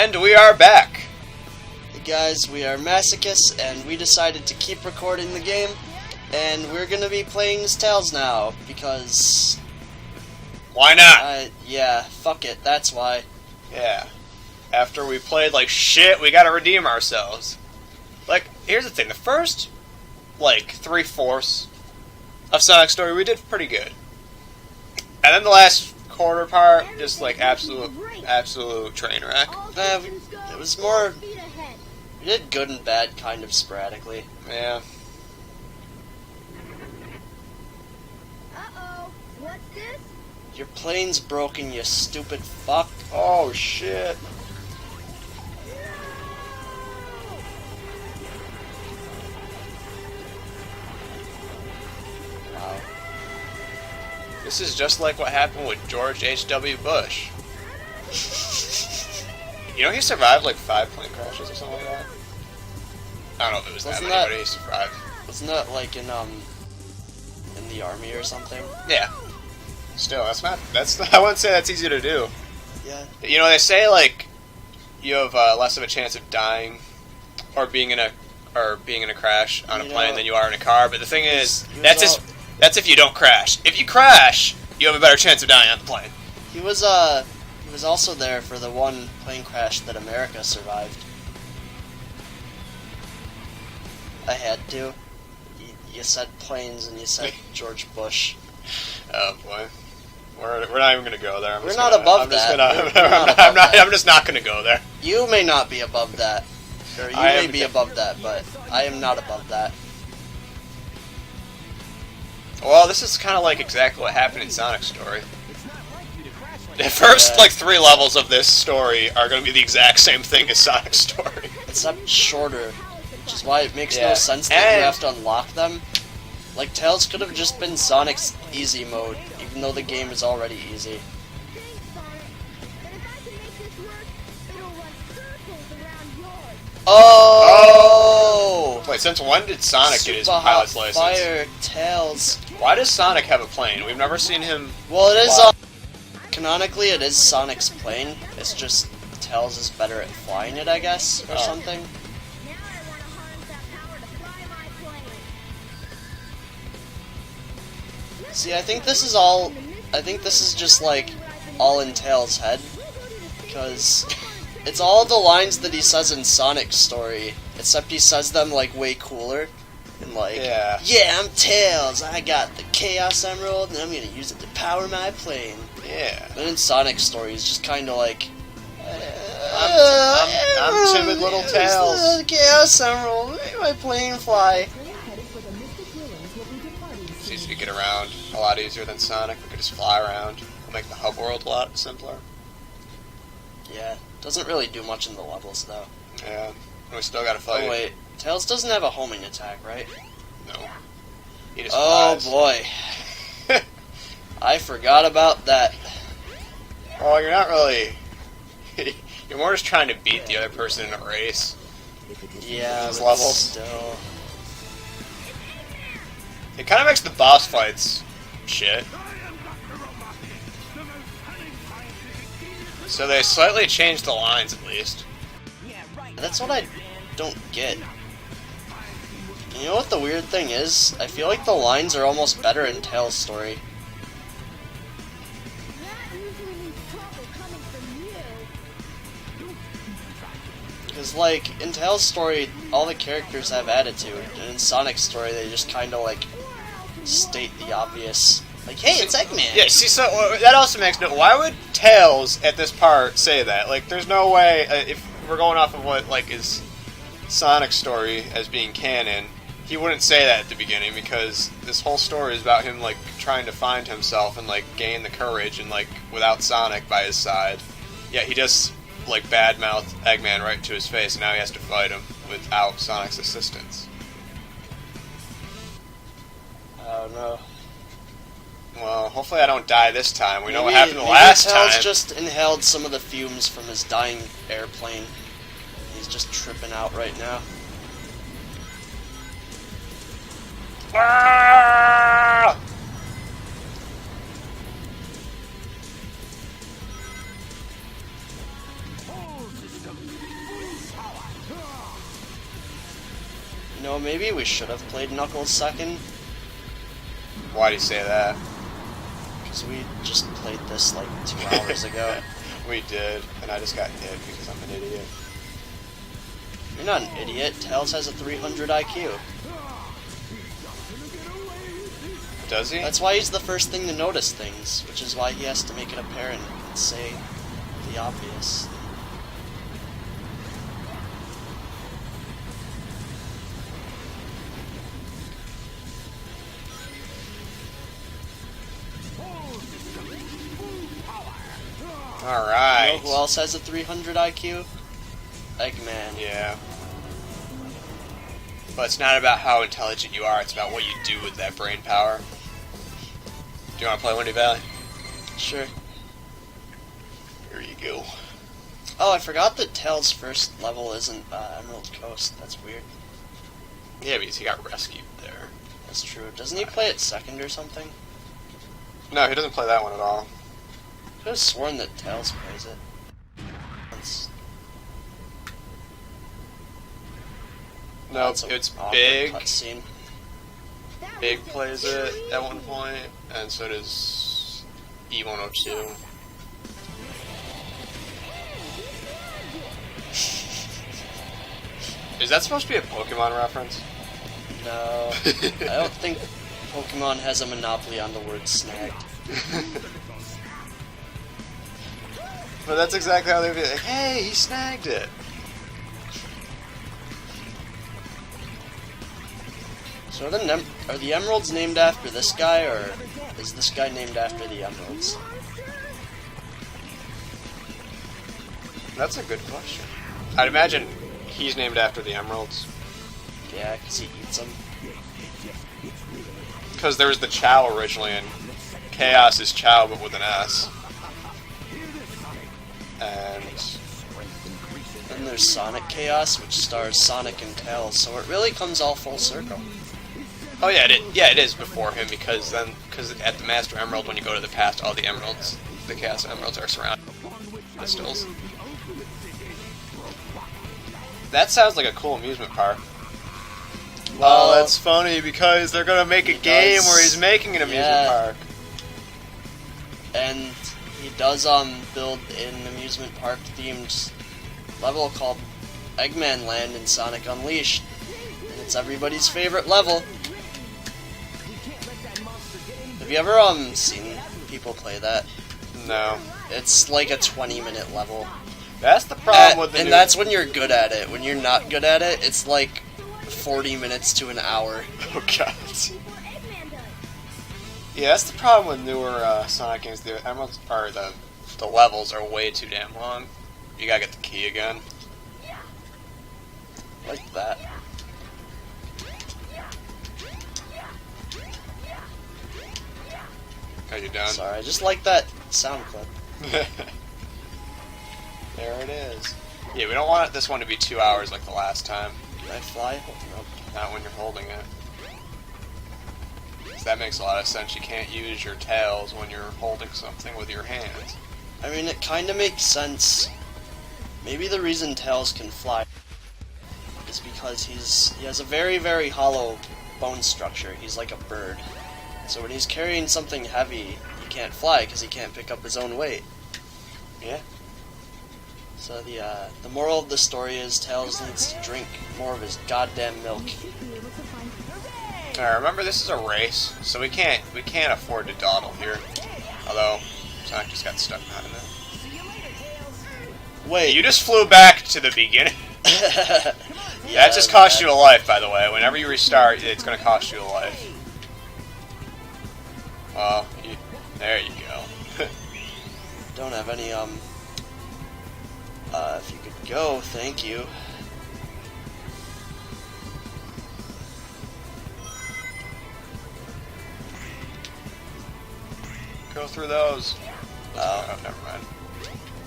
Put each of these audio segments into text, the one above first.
And we are back. Hey guys, we are Masochists, and we decided to keep recording the game, and we're gonna be playing as Tails now, because... Why not? Yeah, fuck it, that's why. Yeah. After we played like shit, we gotta redeem ourselves. Like, here's the thing, the first, like, 3/4 of Sonic Story, we did pretty good. And then the last quarter part, just like absolute train wreck. It was more... We did good and bad kind of sporadically. Yeah. Uh-oh, what's this? Your plane's broken, you stupid fuck. Oh, shit. Wow. This is just like what happened with George H.W. Bush. You know, he survived like 5 plane crashes or something like that. I don't know if it was that many, but he survived. Wasn't that like in the army or something? Yeah. Still, that's not. I wouldn't say that's easy to do. Yeah. You know, they say like you have less of a chance of dying or being in a crash on a plane than you are in a car. But the thing is, that's if you don't crash. If you crash, you have a better chance of dying on the plane. He was also there for the one plane crash that America survived. I had to. You said planes and you said George Bush. Oh boy, we're not even gonna go there. We're not above that. I'm just not gonna go there. You may not be above that, or you may be above that, but I am not above that. Well, this is kind of like exactly what happened in Sonic Story. The first, like, 3 levels of this story are going to be the exact same thing as Sonic Story. Except shorter, which is why it makes no sense that you have to unlock them. Like, Tails could have just been Sonic's easy mode, even though the game is already easy. Oh! Wait, since when did Sonic get his pilot's license? Fire, Tails. Why does Sonic have a plane? We've never seen him... Well, it is... Canonically, it is Sonic's plane. It's just Tails is better at flying it, I guess, or something. See, I think this is just like all in Tails' head, because it's all the lines that he says in Sonic's story, except he says them like way cooler. And like, yeah, I'm Tails, I got the Chaos Emerald, and I'm gonna use it to power my plane. Yeah. But in Sonic's story, he's just kind of like, I'm timid little Tails. Chaos Emerald, make my plane fly. It's easy to get around, a lot easier than Sonic. We could just fly around. It'll make the hub world a lot simpler. Yeah, doesn't really do much in the levels though. Yeah, we still gotta fight. Oh wait, Tails doesn't have a homing attack, right? No. He just flies. Oh boy. I forgot about that. Well, you're not really... You're more just trying to beat the other person in a race. Yeah, those but levels. still. It kind of makes the boss fights shit. So they slightly changed the lines, at least. That's what I don't get. You know what the weird thing is? I feel like the lines are almost better in Tails' story. Because, like, in Tails' story, all the characters have attitude, and in Sonic's story, they just kind of, like, state the obvious. Like, hey, it's Eggman! Yeah, see, so that also makes no... Why would Tails, at this part, say that? Like, there's no way, if we're going off of what, like, is Sonic's story as being canon, he wouldn't say that at the beginning, because this whole story is about him, like, trying to find himself and, like, gain the courage, and, like, without Sonic by his side. Yeah, he just... like badmouth Eggman right to his face, and now he has to fight him without Sonic's assistance. Oh no. Well, hopefully I don't die this time. We know what happened the last time. Tails just inhaled some of the fumes from his dying airplane. He's just tripping out right now. Ah! know, maybe we should have played Knuckles second. Why do you say that? Because we just played this like 2 hours ago. We did, and I just got hit because I'm an idiot. You're not an idiot. Tails has a 300 IQ. Does he? That's why he's the first thing to notice things, which is why he has to make it apparent and say the obvious. Alright. You know who else has a 300 IQ? Eggman. Yeah. But it's not about how intelligent you are, it's about what you do with that brain power. Do you want to play Windy Valley? Sure. Here you go. Oh, I forgot that Tails' first level isn't Emerald Coast. That's weird. Yeah, because he got rescued there. That's true. Doesn't he play it second or something? No, he doesn't play that one at all. I could have sworn that Tails plays it. Once. No, That's a it's awkward Big. cutscene. Big plays it at one point, and so does E102. Is that supposed to be a Pokemon reference? No, I don't think Pokemon has a monopoly on the word snagged. But that's exactly how they'd be like, hey, he snagged it. So are the emeralds named after this guy, or is this guy named after the emeralds? That's a good question. I'd imagine he's named after the emeralds. Yeah, because he eats them. Because there was the Chow originally, and Chaos is Chow, but with an S. And Then there's Sonic Chaos, which stars Sonic and Tails, so it really comes all full circle. oh yeah, it is before him because at the Master Emerald, when you go to the past, all the emeralds, the Chaos Emeralds, are surrounded by crystals. That sounds like a cool amusement park. Well, Oh, that's funny because they're gonna make a game where he's making an amusement park. And he does build an amusement park themed level called Eggman Land in Sonic Unleashed. And it's everybody's favorite level. Have you ever seen people play that? No, It's like a 20-minute level. that's the problem with the and new... that's when you're good at it. When you're not good at it, it's like 40 minutes to an hour. Oh god. Yeah, that's the problem with newer Sonic games. The emeralds or the levels are way too damn long. You gotta get the key again. Like that. Are you done? Sorry, I just like that sound clip. There it is. Yeah, we don't want this one to be 2 hours like the last time. Can I fly? Nope. Not when you're holding it. 'Cause that makes a lot of sense. You can't use your tails when you're holding something with your hands. I mean, it kind of makes sense. Maybe the reason Tails can fly is because he has a very, very hollow bone structure. He's like a bird. So when he's carrying something heavy, he can't fly because he can't pick up his own weight. Yeah. So the moral of the story is Tails needs to drink more of his goddamn milk. Alright, remember this is a race, so we can't afford to dawdle here. Although Sonic just got stuck out of it. Wait, You just flew back to the beginning. yeah, That just cost you a life, by the way. Whenever you restart, it's going to cost you a life. Well, there you go. Don't have any if you could go, thank you. Go through those. Oh, Never mind.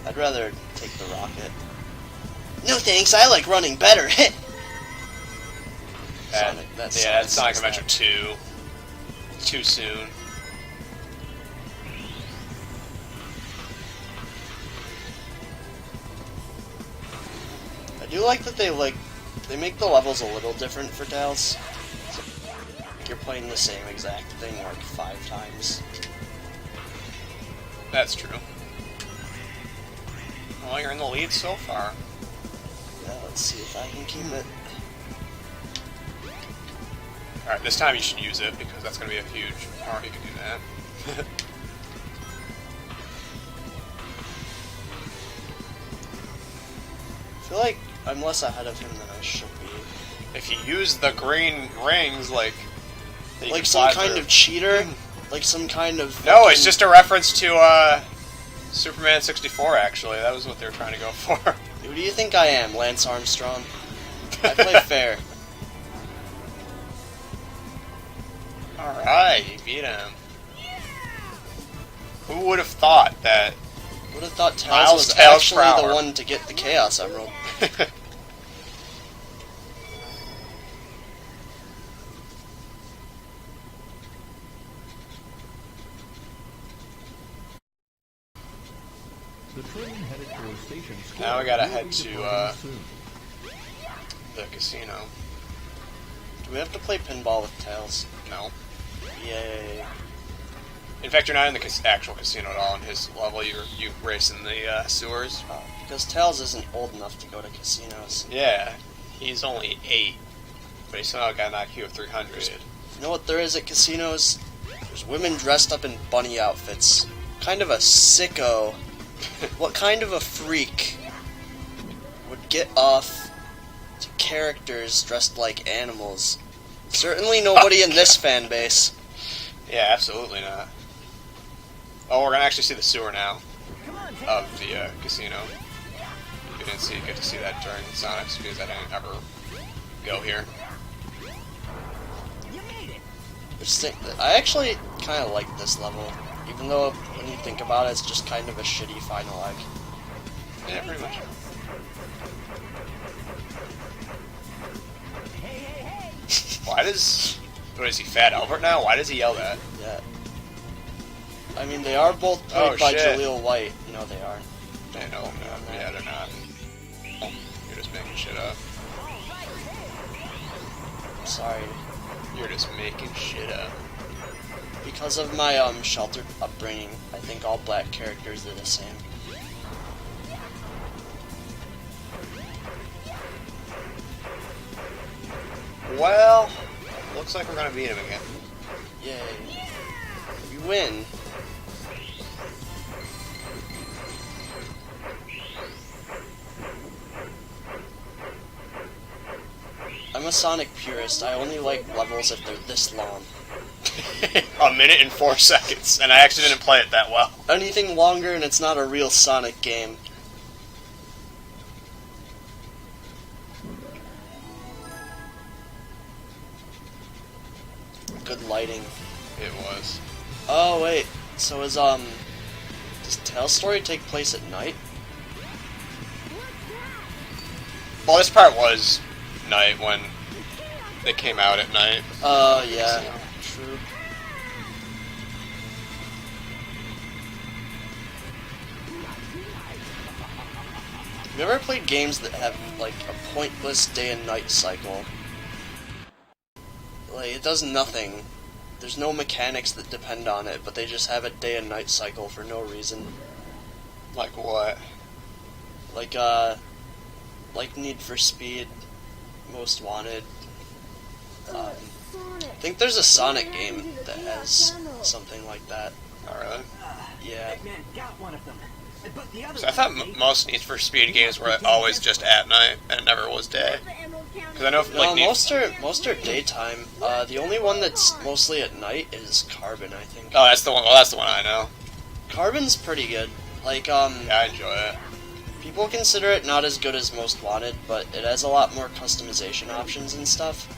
I'd rather take the rocket. No thanks, I like running better. That's Sonic Adventure 2. Too soon. I do like that they They make the levels a little different for Tails. So you're playing the same exact thing like 5 times. That's true. Well, you're in the lead so far. Yeah, let's see if I can keep it. Alright, this time you should use it, because that's going to be a huge part. You can do that. I feel like I'm less ahead of him than I should be. If you use the green rings, like some kind of cheater? Like some kind of... No, it's just a reference to, Superman 64, actually. That was what they were trying to go for. Who do you think I am, Lance Armstrong? I play fair. Alright, you beat him. Who would have thought that... Would have thought Tails Miles was Tails actually Prower. the one to get the Chaos Emerald. Now we gotta head to, the casino. Do we have to play pinball with Tails? No. Yay. In fact, you're not in the actual casino at all. In his level, you race in the sewers. Because Tails isn't old enough to go to casinos. Yeah, he's only 8, but he somehow got knocked IQ of 300. You know what there is at casinos? There's women dressed up in bunny outfits. Kind of a sicko. What kind of a freak would get off to characters dressed like animals? Certainly nobody in this fan base. Yeah, absolutely not. Oh, we're gonna actually see the sewer now of the casino. You didn't get to see that during Sonic's because I didn't ever go here. I actually kind of like this level, even though when you think about it, it's just kind of a shitty final egg. Yeah, pretty much. What is he, Fat Albert now? Why does he yell that? Yeah. I mean, they are both played by shit. Jaleel White. No, they aren't. I know, yeah, they're not. Oh, you're just making shit up. I'm sorry. You're just making shit up. Because of my sheltered upbringing, I think all black characters are the same. Well, looks like we're gonna beat him again. Yay. We win. I'm a Sonic purist. I only like levels if they're this long. A minute and 4 seconds, and I actually didn't play it that well. Anything longer and it's not a real Sonic game. Good lighting. It was. Oh wait, so does Tails' story take place at night? Well, this part was night when they came out at night. Yeah, true. Have you ever played games that have, like, a pointless day and night cycle? Like, it does nothing. There's no mechanics that depend on it, but they just have a day and night cycle for no reason. Like what? Like Need for Speed, Most Wanted. I think there's a Sonic game that has something like that. Oh, really? Yeah. So I thought most Need for Speed games were always just at night, and it never was day. Because I know, No, most are daytime. The only one that's mostly at night is Carbon, I think. Oh, that's the one. Well, that's the one I know. Carbon's pretty good. Like, Yeah, I enjoy it. people consider it not as good as Most Wanted, but it has a lot more customization options and stuff.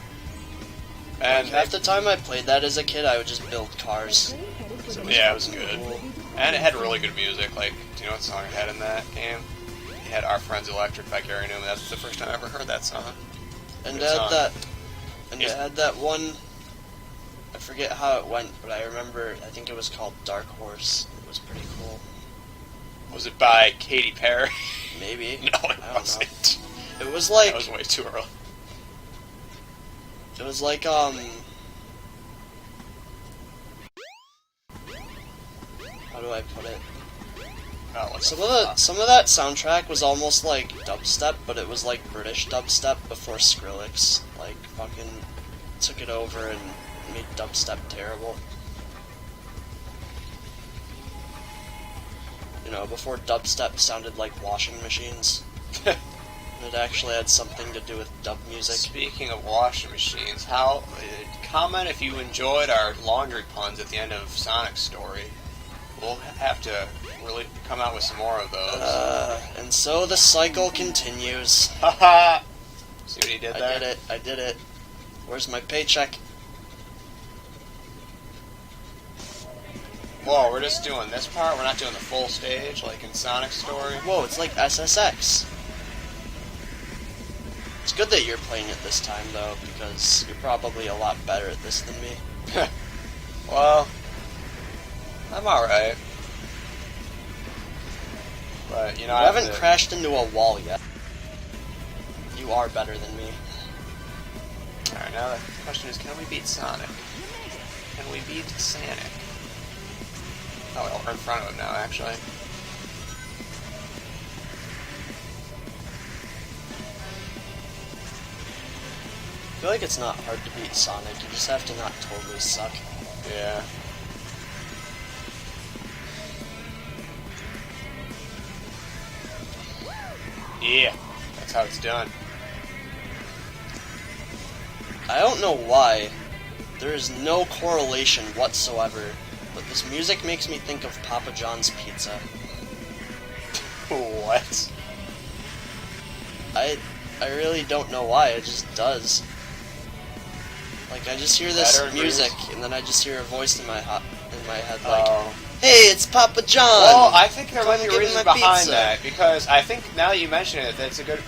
And Half the time I played that as a kid, I would just build cars. yeah, it was good. And it had really good music. Like, do you know what song it had in that game? It had Our Friends Electric by Gary Newman. That's the first time I ever heard that song. And Good song. it had that one. I forget how it went, but I remember. I think it was called Dark Horse. It was pretty cool. Was it by Katy Perry? Maybe. No, it I don't wasn't. know. It was like That was way too early. It was like, how do I put it? Oh, Some of that soundtrack was almost like dubstep, but it was like British dubstep before Skrillex, like, fucking took it over and made dubstep terrible. You know, before dubstep sounded like washing machines. It actually had something to do with dub music. Speaking of washing machines, comment if you enjoyed our laundry puns at the end of Sonic's story. We'll have to really come out with some more of those. And so the cycle continues. Haha! See what he did there? I did it. Where's my paycheck? Whoa, we're just doing this part? We're not doing the full stage like in Sonic's story? Whoa, it's like SSX. It's good that you're playing it this time, though, because you're probably a lot better at this than me. Well, I'm alright. But, you know, I haven't crashed into a wall yet. You are better than me. Alright, now the question is, can we beat Sonic? Can we beat Sonic? Oh, well, we're in front of him now, actually. I feel like it's not hard to beat Sonic, you just have to not totally suck. Yeah. Yeah, that's how it's done. I don't know why. There is no correlation whatsoever, but this music makes me think of Papa John's pizza. What? I really don't know why, it just does. Like, I just hear this music, and then I just hear a voice in my head like, hey, it's Papa John! Well, I think there might be a Come reason get my behind pizza. that, because I think now that you mention it, that's a good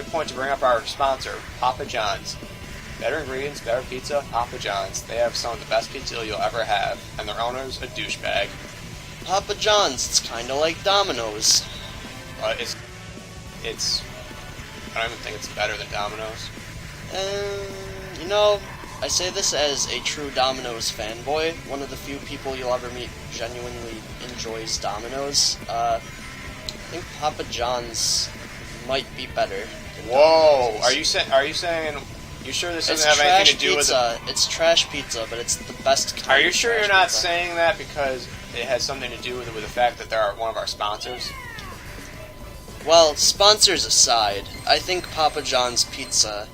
point to bring up our sponsor, Papa John's. Better ingredients, better pizza, Papa John's. They have some of the best pizza you'll ever have, and their owner's a douchebag. Papa John's, it's kinda like Domino's. It's I don't even think it's better than Domino's. You know, I say this as a true Domino's fanboy. One of the few people you'll ever meet genuinely enjoys Domino's. I think Papa John's might be better than Whoa! Domino's. Are you saying? You sure this It's doesn't have anything trash to do pizza. with it? It's trash pizza, but it's the best kind Are you of sure trash you're not pizza. saying that because it has something to do with the fact that they're one of our sponsors? Well, sponsors aside, I think Papa John's pizza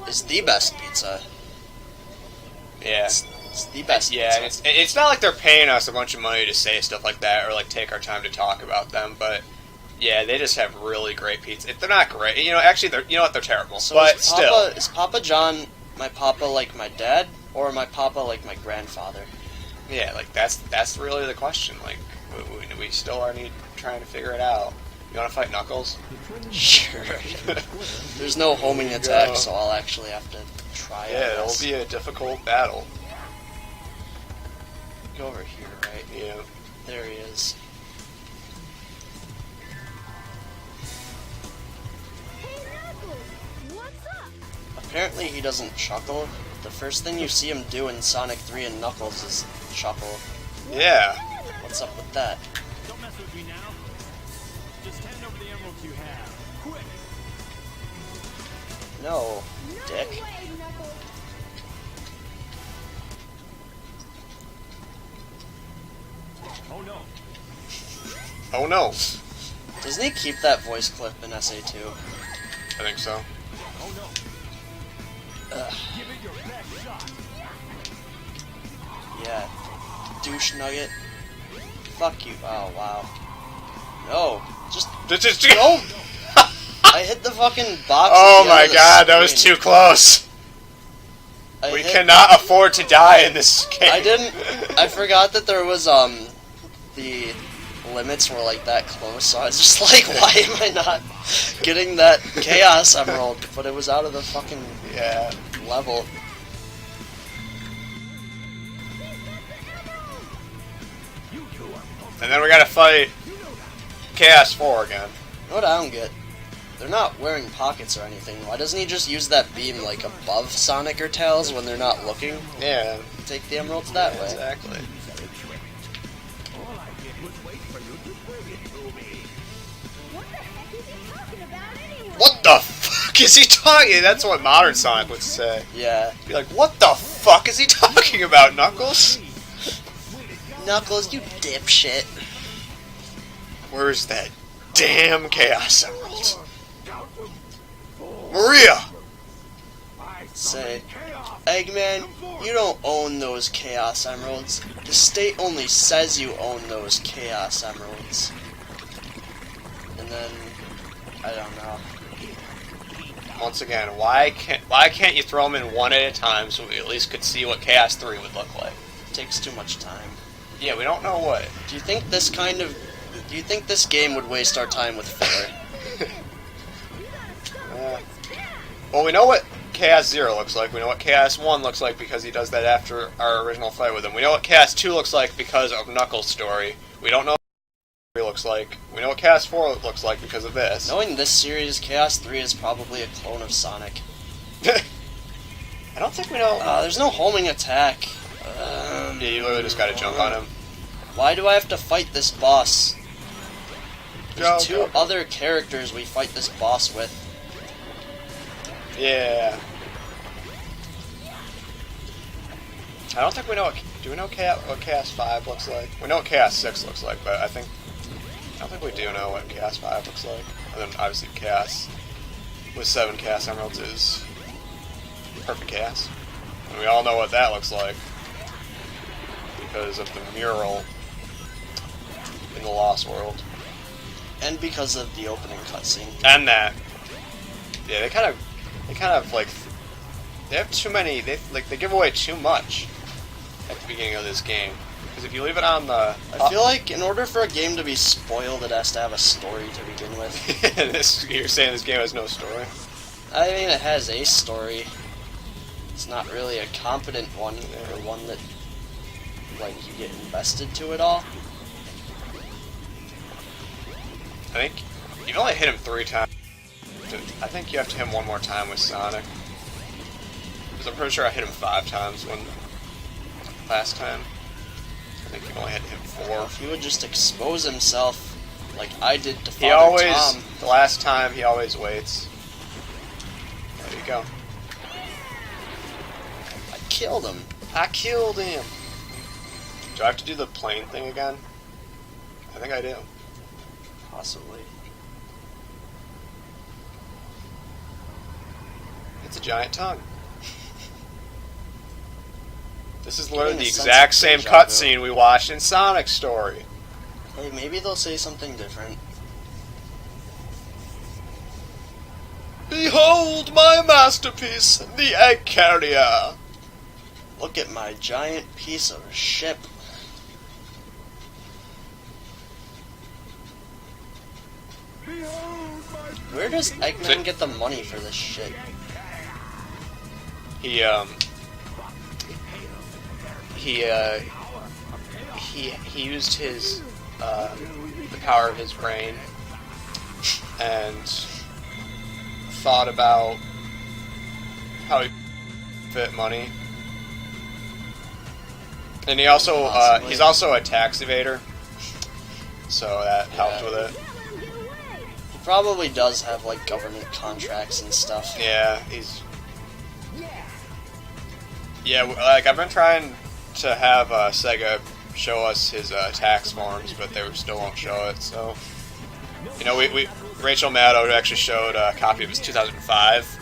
is the best pizza. Yeah. It's the best Yeah, pizza. and it's not like they're paying us a bunch of money to say stuff like that or like take our time to talk about them, but yeah, they just have really great pizza. If they're not great, you know, actually, they're terrible. So but is Papa John my papa like my dad, or my papa like my grandfather? yeah, like that's really the question. Like, we still are trying to figure it out. You want to fight Knuckles? Sure. There's no homing attack, so I'll actually have to try. Yeah, it'll be a difficult battle. Go over here, right? Yeah. There he is. Apparently he doesn't chuckle. The first thing you see him do in Sonic 3 and Knuckles is chuckle. Yeah. What's up with that? Don't mess with me now. Just hand over the emeralds you have. Quick! No, dick. Oh no. Oh no. Doesn't he keep that voice clip in SA2? I think so. Oh no. Ugh. Give it your best shot. Yeah. Douche nugget. Fuck you. Oh, wow. No. Just Oh I hit the fucking box. Oh at the my end of the god, that was screen. too close. We cannot afford to die in this game. I forgot that there was, the limits were like that close, so I was just like, why am I not getting that Chaos Emerald? But it was out of the fucking level. And then we gotta fight Chaos 4 again. You know what I don't get? They're not wearing pockets or anything. Why doesn't he just use that beam like above Sonic or Tails when they're not looking? Yeah. Take the emeralds that way. Exactly. What the fuck is he talking? That's what modern Sonic would say. Yeah. Be like, what the fuck is he talking about, Knuckles? Knuckles, you dipshit. Where's that damn Chaos Emerald? Maria! Say, Eggman, you don't own those Chaos Emeralds. The state only says you own those Chaos Emeralds. And then, I don't know. Once again, why can't you throw them in one at a time so we at least could see what Chaos 3 would look like? It takes too much time. Yeah, we don't know what. Do you think this game would waste our time with filler? Well, we know what Chaos 0 looks like. We know what Chaos 1 looks like because he does that after our original fight with him. We know what Chaos 2 looks like because of Knuckles' story. We don't know what Chaos 3 looks like. We know what Chaos 4 looks like because of this. Knowing this series, Chaos 3 is probably a clone of Sonic. I don't think we know. There's no homing attack. Yeah, you literally just gotta jump on him. Why do I have to fight this boss? There's two Go. other characters we fight this boss with. Yeah. I don't think we know what... Do we know what Chaos 5 looks like? We know what Chaos 6 looks like, but I don't think we do know what Chaos 5 looks like. And then, obviously, Chaos with 7 Chaos Emeralds is Perfect Chaos. And we all know what that looks like because of the mural in the Lost World. And because of the opening cutscene. And that. Yeah, they kind of like... They have too many... They give away too much at the beginning of this game. Because if you leave it on the... I feel like in order for a game to be spoiled, it has to have a story to begin with. You're saying this game has no story? I mean, it has a story. It's not really a competent one, or one that, like, you get invested to it all. I think you only hit him 3 times. I think you have to hit him one more time with Sonic. Because I'm pretty sure I hit him 5 times last time. I think you only had to hit him 4. If he would just expose himself, like I did to He Father always, Tom. the last time, he always waits. There you go. I killed him. I killed him. Do I have to do the plane thing again? I think I do. Possibly. It's a giant tongue. This is literally Getting the a sense exact of same deja vu. cutscene we watched in Sonic's story. Hey, maybe they'll say something different. Behold my masterpiece, the Egg Carrier. Look at my giant piece of ship. Where does Eggman get the money for this shit? He used his the power of his brain and thought about how he fit money. And he also he's also a tax evader, so that helped with it. He probably does have like government contracts and stuff. Yeah, like I've been trying to have Sega show us his tax forms, but they still won't show it. So, you know, Rachel Maddow actually showed a copy of his 2005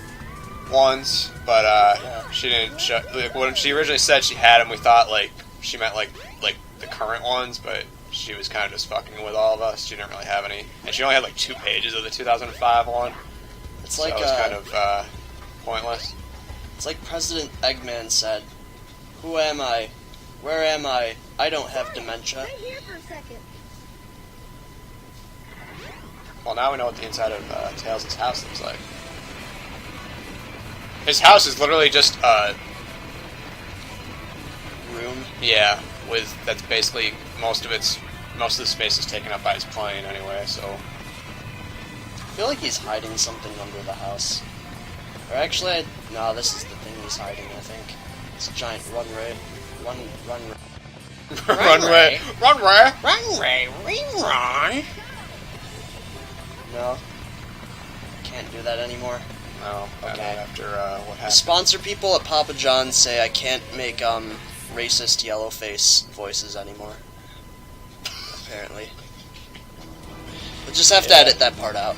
ones, but she didn't show. Like, when she originally said she had them, we thought like she meant like the current ones, but she was kind of just fucking with all of us. She didn't really have any, and she only had like 2 pages of the 2005 one. It's So like it was kind of pointless. It's like President Eggman said, "Who am I? Where am I? I don't have dementia." Stay here for a second. Well, now we know what the inside of Tails' house looks like. His house is literally just Room. yeah, that's basically most of the space is taken up by his plane anyway. So feel like he's hiding something under the house. Or actually, no, this is the thing he's hiding, I think. It's a giant runway. Runway. Run. No. Can't do that anymore. No, Okay. after what The happened. sponsor people at Papa John's say I can't make racist yellow face voices anymore. Apparently. We'll just have to Yeah. edit that part out.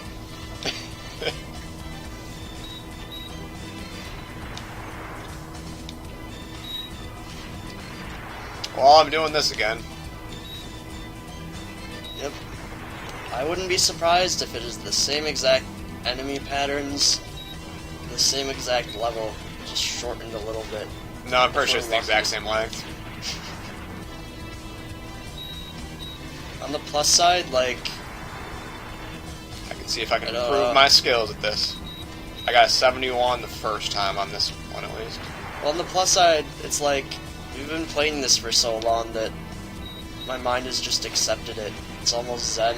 Well, I'm doing this again. Yep. I wouldn't be surprised if it is the same exact enemy patterns, the same exact level, just shortened a little bit. No, I'm pretty sure it's the exact same length. On the plus side, like, I can see if I can I know, improve my skills at this. I got a 71 the first time on this one at least. well, on the plus side, it's like, we've been playing this for so long that my mind has just accepted it. It's almost zen.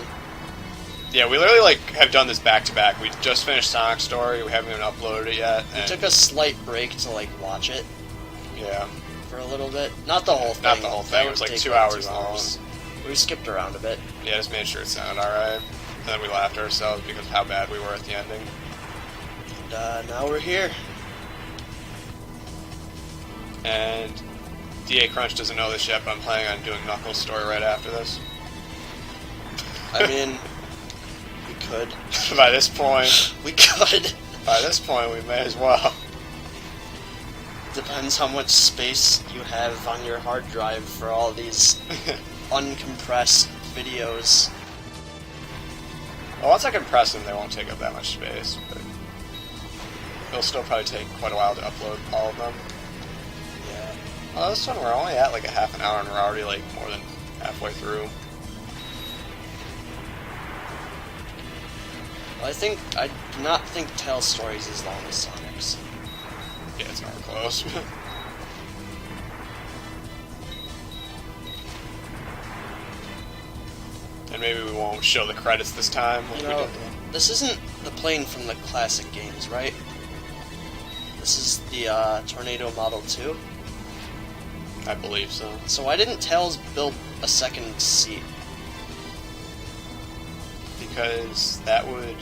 Yeah, we literally like have done this back to back. We just finished Sonic Story. We haven't even uploaded it yet. We And took a slight break to, like, watch it yeah, for a little bit. Not the whole thing. not the whole thing. That It was would like take, 2 like, hours 2 long. We skipped around a bit. Yeah, just made sure it sounded alright. And then we laughed at ourselves because of how bad we were at the ending. And now we're here. And DA Crunch doesn't know this yet, but I'm planning on doing Knuckles' story right after this. I mean, we could. By this point, We could. we may as well. Depends how much space you have on your hard drive for all these uncompressed videos. Well, once I compress them, they won't take up that much space, but it'll still probably take quite a while to upload all of them. Yeah. Well, this one we're only at like a half an hour, and we're already like more than halfway through. I do not think Tale Story's as long as Sonic's. Yeah, it's nowhere close. And maybe we won't show the credits this time. Like You we know, did. this isn't the plane from the classic games, right? This is the Tornado Model 2. I believe so. So why didn't Tails build a second seat? Because that would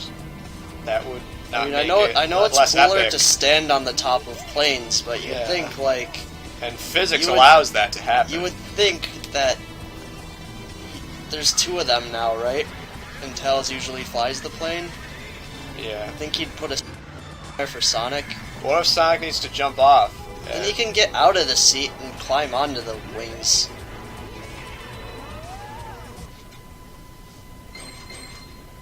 not I mean, make I know it it's less cooler epic. to stand on the top of planes, but you'd Yeah. think, like, And physics you would- allows that to happen. you would think that there's two of them now, right? And Tails usually flies the plane. Yeah. I think he'd put a there for Sonic. What if Sonic needs to jump off? Then he can get out of the seat and climb onto the wings.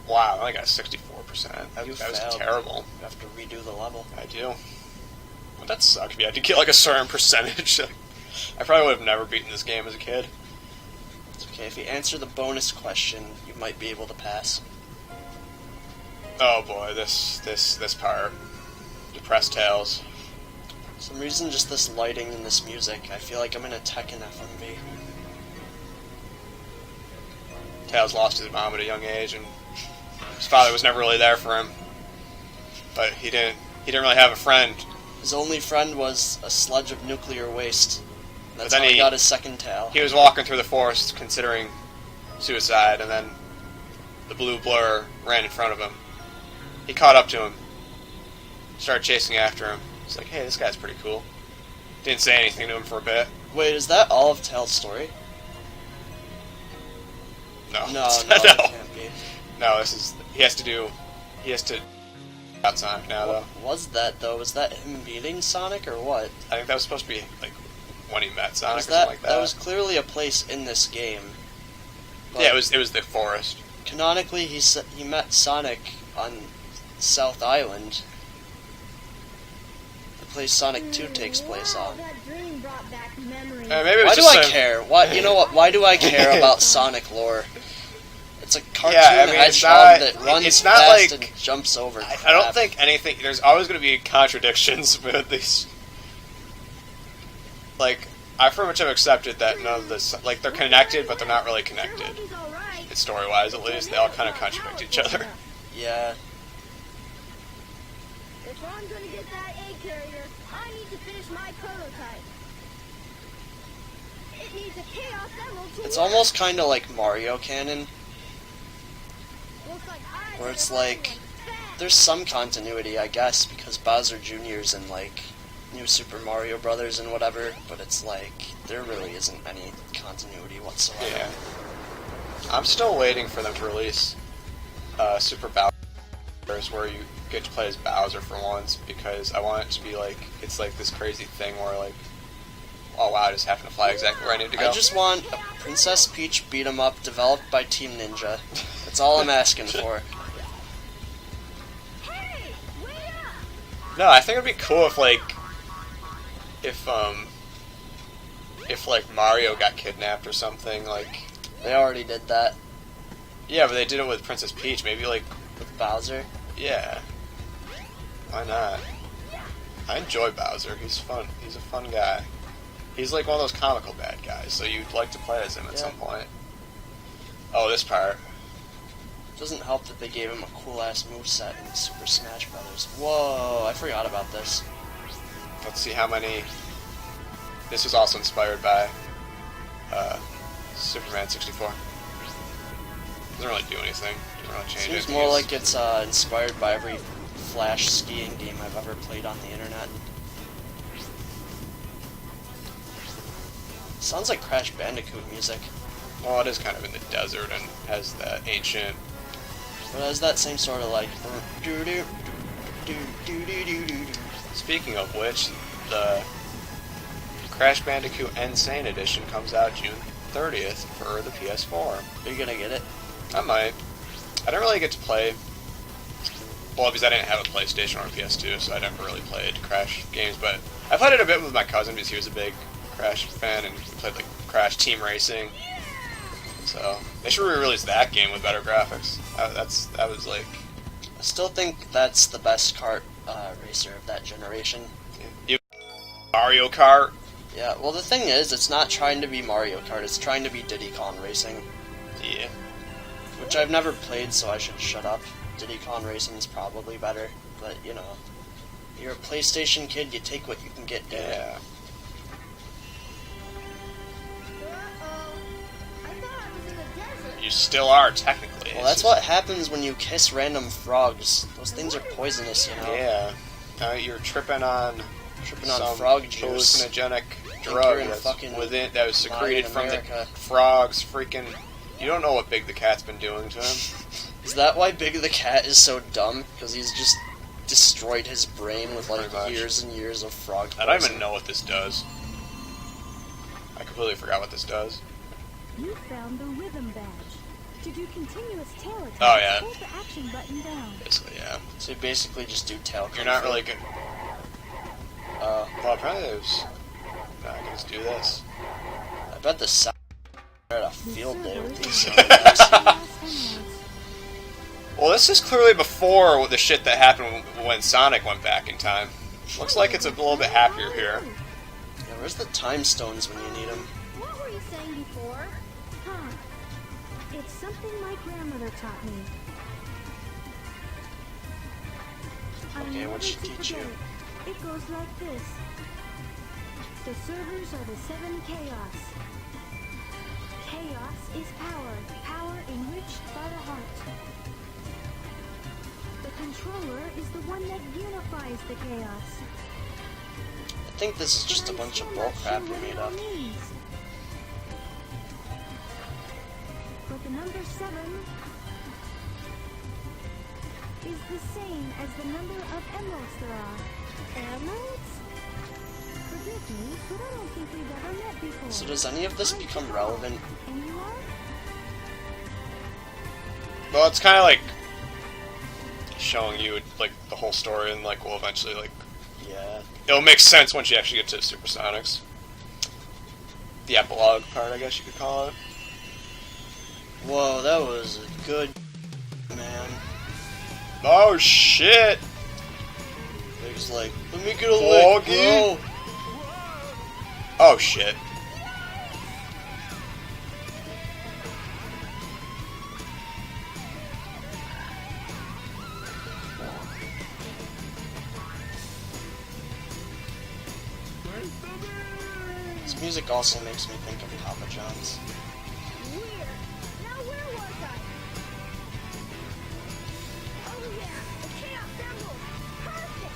Wow, I only got 64%. That You was failed. terrible. You have to redo the level. I do. But that sucked if you had to get like a certain percentage. I probably would have never beaten this game as a kid. It's okay, if you answer the bonus question, you might be able to pass. Oh boy, this part. Depressed Tails. For some reason, just this lighting and this music, I feel like I'm in a Tekken FMV. Tails lost his mom at a young age, and his father was never really there for him. But he didn't really have a friend. His only friend was a sludge of nuclear waste. That's then how he he- got his second tail. He was walking through the forest considering suicide, and then the blue blur ran in front of him. He caught up to him, started chasing after him. He's like, hey, this guy's pretty cool. Didn't say anything to him for a bit. Wait, is that all of Tails' story? No. No, no. it can't be. No, he has to out Sonic now, though. What was that, though? Was that him beating Sonic, or what? I think that was supposed to be, like, when he met Sonic or Was something like that. that was clearly a place in this game. But Yeah, it was the forest. Canonically, he met Sonic on South Island, the place Sonic 2 takes place on. Maybe it Maybe it was Why do just I some- care? Why, you know what? Why do I care about Sonic lore? It's a cartoon Yeah, I mean, it's hedgehog not- that runs it's not fast like- and jumps over. I don't think anything. There's always going to be contradictions with these. Like, I pretty much have accepted that none of this. Like, they're connected, but they're not really connected. Story-wise, at least, they all kind of contradict each other. Yeah, If I'm gonna get that egg carrier, I need to finish my prototype. It needs a Chaos Emerald to It's work. almost kind of like Mario Canon, Looks like I where hit it's a hard like, one fast. there's some continuity, I guess, because Bowser Jr.'s in, like, New Super Mario Brothers and whatever, but it's like, there really isn't any continuity whatsoever. Yeah. I'm still waiting for them to release Super Bowser's where you get to play as Bowser for once, because I want it to be like, it's like this crazy thing where like, oh wow, I just happen to fly exactly where I need to go. I just want a Princess Peach beat 'em up developed by Team Ninja. That's all I'm asking for. Hey, wait up! No, I think it'd be cool if like Mario got kidnapped or something, like, They already did that yeah, but they did it with Princess Peach, maybe like, with Bowser. yeah. Why not? I enjoy Bowser, he's fun, he's a fun guy. He's like one of those comical bad guys, so you'd like to play as him at Yeah. some point. Oh, this part. Doesn't help that they gave him a cool-ass moveset in Super Smash Brothers. Whoa, I forgot about this. Let's see how many. This was also inspired by Superman 64. Doesn't really do anything. Doesn't really change Seems anything. more like it's inspired by every Flash skiing game I've ever played on the internet. Sounds like Crash Bandicoot music, Well, it is kind of in the desert and has that ancient. but it has that same sort of like. Doo-doo, doo-doo-doo-doo-doo-doo. Speaking of which, the Crash Bandicoot Insane Edition comes out June 30th for the PS4. Are you gonna get it? I might. I didn't really get to play. Well, because I didn't have a PlayStation or a PS2, so I never really played Crash games. But I played it a bit with my cousin because he was a big Crash fan, and we played like Crash Team Racing. So they should re-release that game with better graphics. That was like I still think that's the best kart racer of that generation. Mario Kart. Yeah, well the thing is, it's not trying to be Mario Kart, it's trying to be Diddy Kong Racing. Yeah. Which I've never played, so I should shut up. Diddy Kong Racing's probably better, but you know, you're a PlayStation kid, you take what you can get, dude. Yeah. Uh-oh. I thought I was in the desert. You still are technically. Well, that's what happens when you kiss random frogs. Those things are poisonous, you know. Yeah. You're tripping on On frog juice. hallucinogenic you're drug in that's fucking within that was secreted in from the America. frogs. Freaking, you don't know what Big the Cat's been doing to him. Is that why Big the Cat is so dumb? Because he's just destroyed his brain with like Pretty much. years and years of frog I don't poison. even know what this does. I completely forgot what this does. You found the rhythm badge. To do continuous tail attacks, Oh, yeah. hold the action button down. Basically, yeah. So you basically just do tail. You're not really good. Well, apparently there's. No, I can just do this. I bet the South had a field day with these Chaos guys. Emeralds. Well, this is clearly before the shit that happened when Sonic went back in time. Looks like it's a little bit happier here. Yeah, where's the time stones when you need them? What were you saying before? Huh. It's something my grandmother taught me. I Okay, never what'd she to teach you? forget it. It goes like this. The servers are the seven chaos. Chaos is power. Power enriched by the heart. The controller is the one that unifies the chaos. I think this is just a bunch of bullcrap you made up. But the number 7 is the same as the number of emeralds there are. Emeralds? Forgive me, but I don't think we've ever met before. So does any of this become relevant? And you are? Well, it's kind of like showing you like the whole story, and like we'll eventually like Yeah. it'll make sense once you actually get to Supersonics. The epilogue part, I guess you could call it. Whoa, that was good, man. Oh shit! He was like, let me get a lick, Foggy. bro. Oh shit! This music also makes me think of Papa John's. Weird. Now where was I? Oh yeah, the Chaos Emerald. Perfect.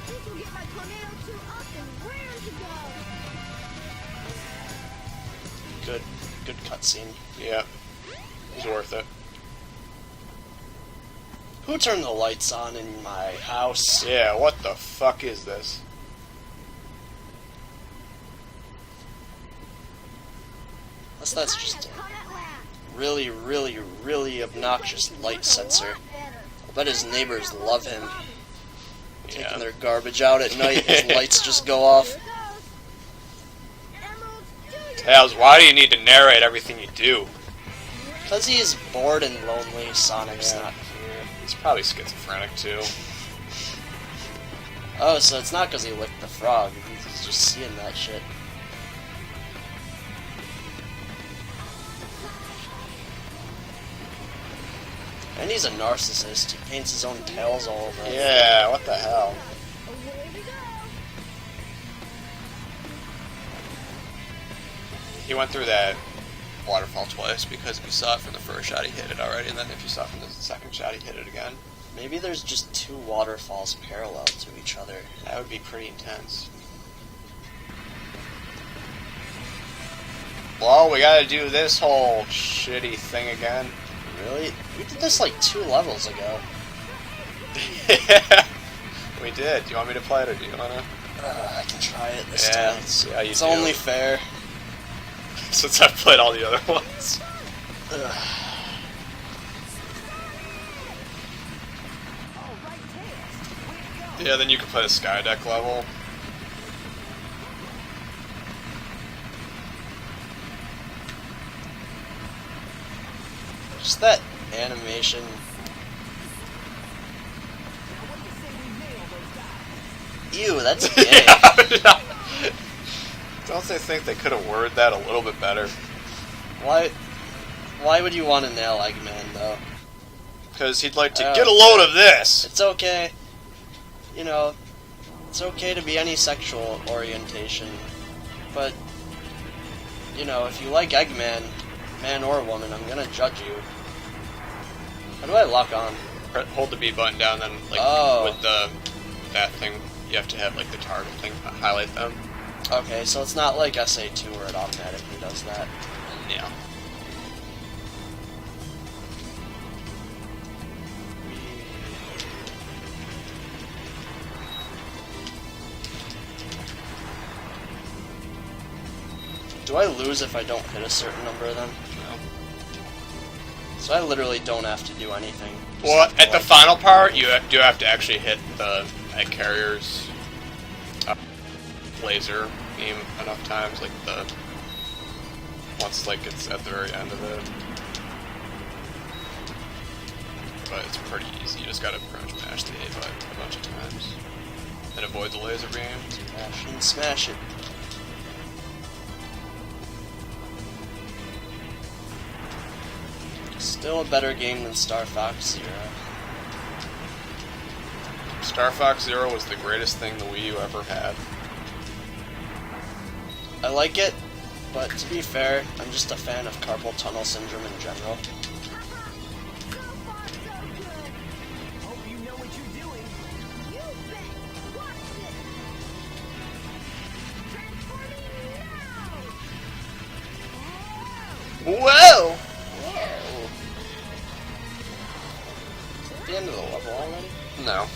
This will get my tornado 2 up and raring to go. Good cutscene. Yeah. It was worth it. Who turned the lights on in my house? Yeah, what the fuck is this? Unless that's just a really, really, really obnoxious light sensor. I bet his neighbors love him. Taking Yeah. their garbage out at night, his lights just go off. Tails, why do you need to narrate everything you do? Because he's bored and lonely, Sonic's Yeah. not here. He's probably schizophrenic too. Oh, so it's not because he licked the frog, he's just seeing that shit. And he's a narcissist. He paints his own tails all over. Yeah, what the hell? Away we go. He went through that waterfall twice because if you saw it from the first shot, he hit it already, and then if you saw it from the second shot, he hit it again. Maybe there's just 2 waterfalls parallel to each other. That would be pretty intense. Well, we gotta do this whole shitty thing again. Really? We did this like 2 levels ago. We did. Do you want me to play it, or do you wanna? I can try it this Yeah, time. let's see how you It's do. only fair. Since I've played all the other ones. Ugh. Yeah, then you can play the Skydeck level. Just that animation. Ew, that's gay. Don't they think they could have worded that a little bit better? Why would you want to nail Eggman, though? Because he'd like to Oh. get a load of this. It's okay. You know, it's okay to be any sexual orientation. But, you know, if you like Eggman, man or woman, I'm gonna judge you. How do I lock on? Hold the B button down, then like Oh. with that thing, you have to have like the target thing highlight them. Okay, so it's not like SA2 where it automatically does that. Yeah. Do I lose if I don't hit a certain number of them? No. So I literally don't have to do anything. Just Well, have to, at the like- final part, you do have to actually hit the egg carrier's laser beam enough times, like once like it's at the very end of it. But it's pretty easy. You just gotta crouch mash the A button a bunch of times and avoid the laser beam. Smash and smash it. Still a better game than Star Fox Zero. Star Fox Zero was the greatest thing the Wii U ever had. I like it, but to be fair, I'm just a fan of carpal tunnel syndrome in general. So far, so good. Hope you know what you're doing. You bet. Watch this. Transforming now. Whoa! Whoa! Is that the end of the level already? No.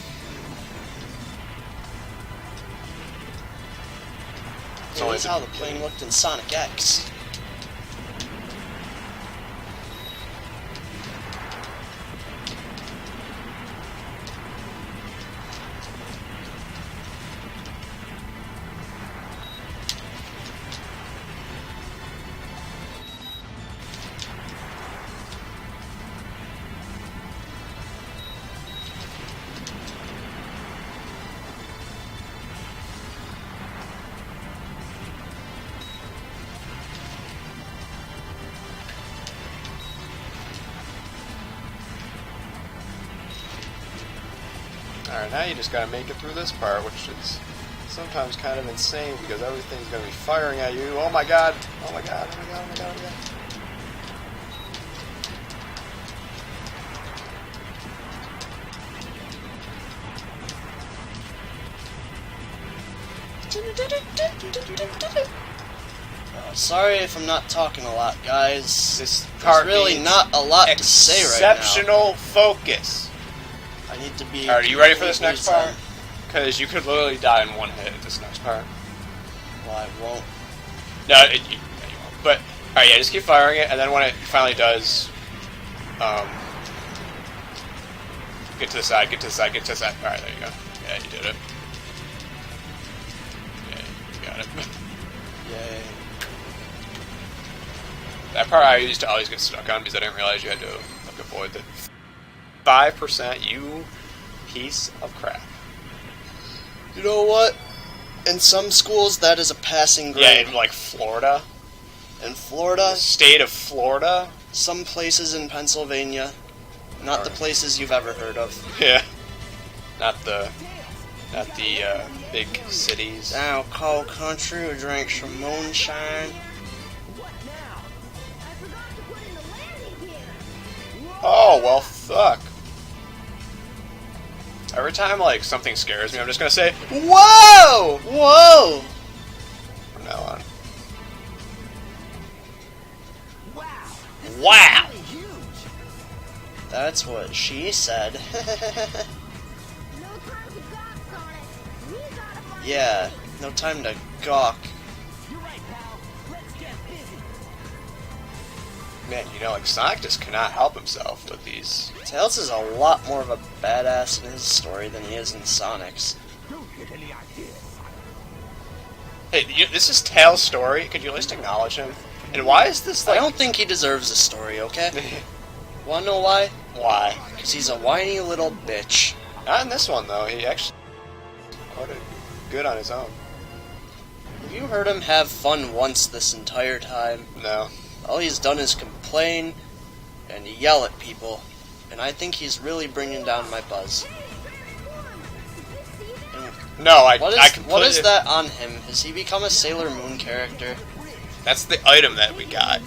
It's Yeah, only that's the how the plane looked in Sonic X. Alright, now you just gotta make it through this part, which is sometimes kind of insane because everything's gonna be firing at you. Oh my god! Oh my god, oh my god, oh my god, oh my god. Sorry if I'm not talking a lot, guys. This There's part really needs not a lot to say right now. exceptional focus. I need to be. Alright, are you ready for this next completely part? Because you could literally die in one hit at this next part. zen. Well, I won't. No, you won't. But, alright, yeah, just keep firing it, and then when it finally does, get to the side, get to the side, get to the side. Alright, there you go. Yeah, you did it. Yeah, you got it. Yay. That part I used to always get stuck on because I didn't realize you had to like, avoid the 5%, you piece of crap. You know what? In some schools, that is a passing grade. Yeah, in like Florida. In Florida, The state of Florida. some places in Pennsylvania, not the places you've ever heard of. Yeah. Not the big cities. Now, cold country who drinks some moonshine. I forgot to put in the landing gear. Oh, well, fuck. Every time, like, something scares me, I'm just gonna say, Whoa! Whoa! from now on. Wow. Wow! Really huge. That's what she said. No time to gawk, Sonic. We gotta find Yeah, no time to gawk. You're right, pal. Let's get busy. Man, you know, like, Sonic just cannot help himself with these. Tails is a lot more of a badass in his story than he is in Sonic's. Don't get any ideas. Hey, this is Tails' story. Could you at least acknowledge him? And why is this, I like... don't think he deserves a story, okay? Wanna know why? Why? Because he's a whiny little bitch. Not in this one, though. He actually... quite good on his own. Have you heard him have fun once this entire time? No. All he's done is complain and yell at people, and I think he's really bringing down my buzz. And No, I what completely... is that on him? Has he become a Sailor Moon character? That's the item that we got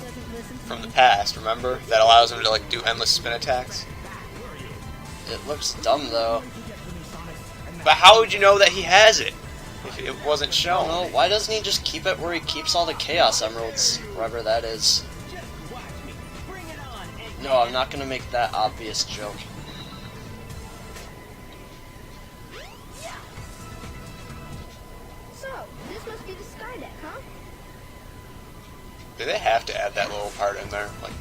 from the past, remember? That allows him to, like, do endless spin attacks. It looks dumb though. But how would you know that he has it if it wasn't I shown? don't know, why doesn't he just keep it where he keeps all the Chaos Emeralds, wherever that is? No, I'm not gonna make that obvious joke. So, this must be the sky deck, huh? Do they have to add that little part in there? Like,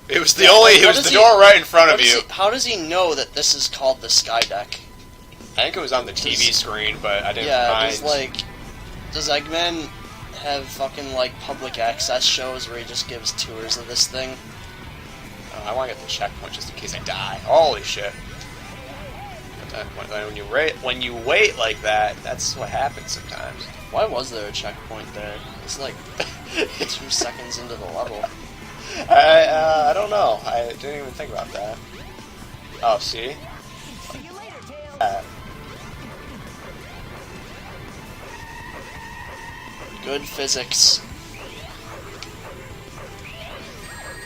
it was the Yeah, only. like, It what was the does he- door right in front of you. How does he know that this is called the Sky Deck? I think it was on the TV screen, but I didn't Yeah, mind. does Eggman have fucking like public access shows where he just gives tours of this thing? Oh, I want to get the checkpoint just in case I die. Holy shit! But when you wait like that, that's what happens sometimes. Why was there a checkpoint there? It's like 2 seconds into the level. I don't know. I didn't even think about that. Oh, see? See you later, Tails. Good physics.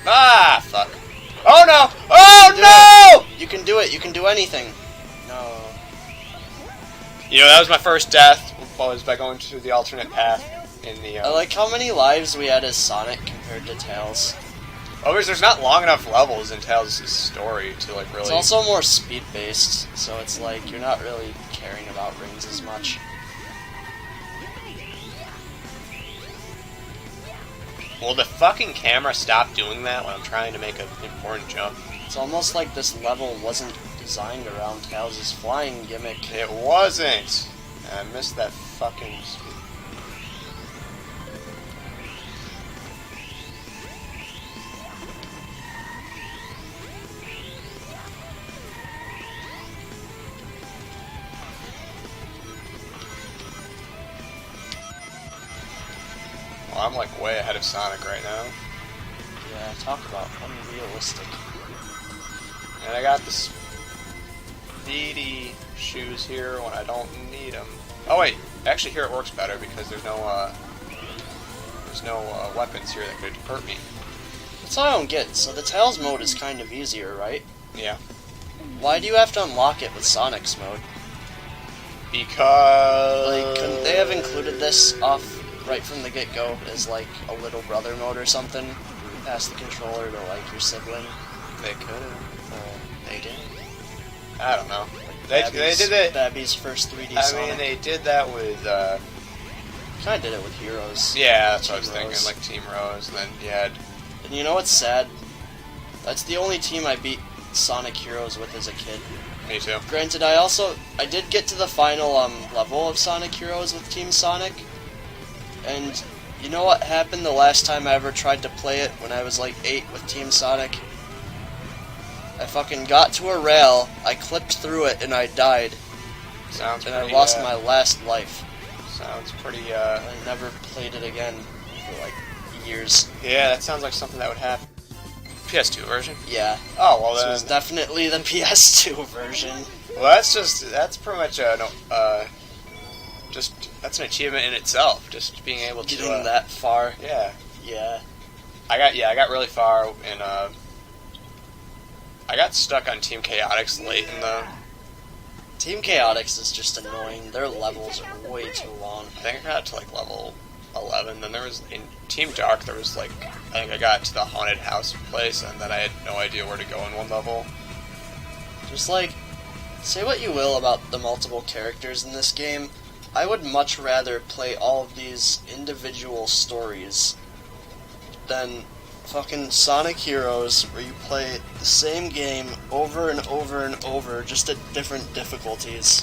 Ah, fuck. Oh no! Oh no! You can do it. You can do anything. No. You know, that was my first death, was by going to the alternate path in the... I like how many lives we had as Sonic compared to Tails. Oh, because there's not long enough levels in Tails' story to, like, really... It's also more speed-based, so it's like you're not really caring about rings as much. Will the fucking camera stop doing that when I'm trying to make an important jump? It's almost like this level wasn't designed around Tails' flying gimmick. It wasn't! I missed that fucking... Well, I'm like way ahead of Sonic right now. Yeah, talk about unrealistic. And I got this needy shoes here when I don't need them. Oh wait, actually here it works better because there's no weapons here that could hurt me. That's what I don't get. So the Tails mode is kind of easier, right? Yeah. Why do you have to unlock it with Sonic's mode? Because... Like, couldn't they have included this off right from the get-go as, like, a little brother mode or something? Pass the controller to, like, your sibling? They could have. They did. I don't know. Like They did it. Babby's first 3D I Sonic. mean, they did that with... Kinda did it with Heroes. yeah, that's what I was Team thinking, Rose. like Team Rose, and then you had... And you know what's sad? That's the only team I beat Sonic Heroes with as a kid. Me too. Granted, I did get to the final level of Sonic Heroes with Team Sonic, and you know what happened the last time I ever tried to play it when I was like 8 with Team Sonic? I fucking got to a rail, I clipped through it, and I died, Sounds and pretty... I lost my last life. Sounds pretty, I never played it again for like years. yeah, that sounds like something that would happen. PS2 version? Yeah, Oh, well this then... was definitely the PS2 version. Well, that's pretty much, that's an achievement in itself, just being able to... Getting that far, Yeah. yeah. I got really far, and, I got stuck on Team Chaotix late in the... Team Chaotix is just annoying. Their levels are way too long. I think I got to, like, level 11, then there was... In Team Dark, there was, like... I think I got to the haunted house place, and then I had no idea where to go in one level. Just like, say what you will about the multiple characters in this game, I would much rather play all of these individual stories than fucking Sonic Heroes, where you play the same game over and over and over, just at different difficulties.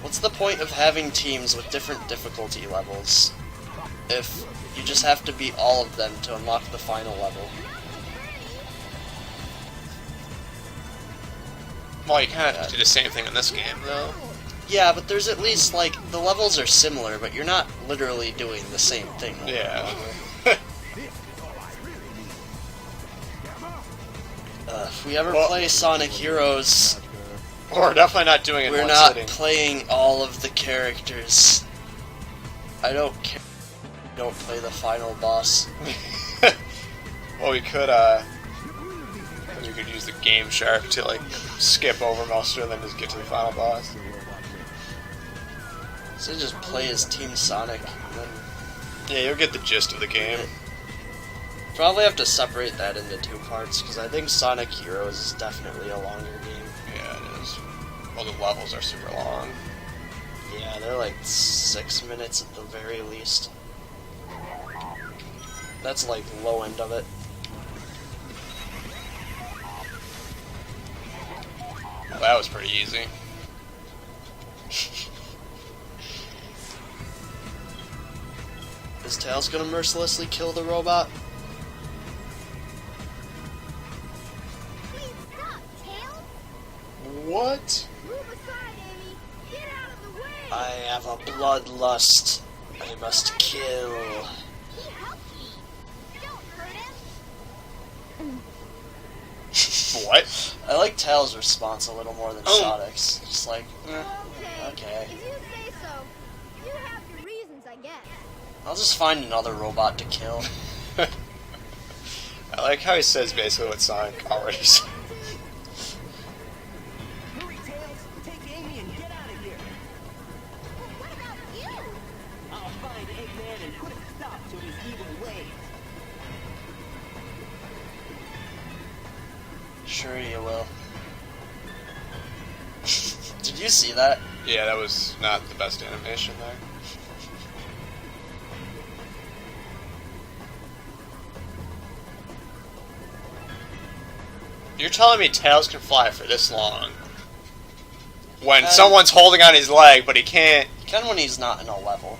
What's the point of having teams with different difficulty levels if you just have to beat all of them to unlock the final level? Well, you kind of do the same thing in this game, though. Yeah, but there's at least, like, the levels are similar, but you're not literally doing the same thing. Yeah. If we ever Well- play Sonic Heroes, We're definitely not doing it in we're one not sitting. playing all of the characters. I don't care. Don't play the final boss. Well, we could use the Game Shark to, like, skip over most of them and just get to the final boss. So just play as Team Sonic, and then Yeah, you'll get the gist of the game. probably have to separate that into 2 parts, because I think Sonic Heroes is definitely a longer game. Yeah, it is. Well, the levels are super long. Yeah, they're like 6 minutes at the very least. That's like low end of it. Well, that was pretty easy. Is Tails gonna mercilessly kill the robot? Please stop, Tails! What? Move aside, Amy! Get out of the way! I have a bloodlust. I must kill. He helped me! Don't hurt him! What? I like Tails' response a little more than Oh. Sonic's. Just like, okay. If you say so. You have your reasons, I guess. I'll just find another robot to kill. I like how he says basically what Sonic already said. Hurry, Tails! Take Amy and get out of here! What about you? I'll find Eggman and put a stop to his evil ways. Sure you will. Did you see that? Yeah, that was not the best animation there. You're telling me Tails can fly for this long? When someone's holding on his leg, but he can't... He can when he's not in a level.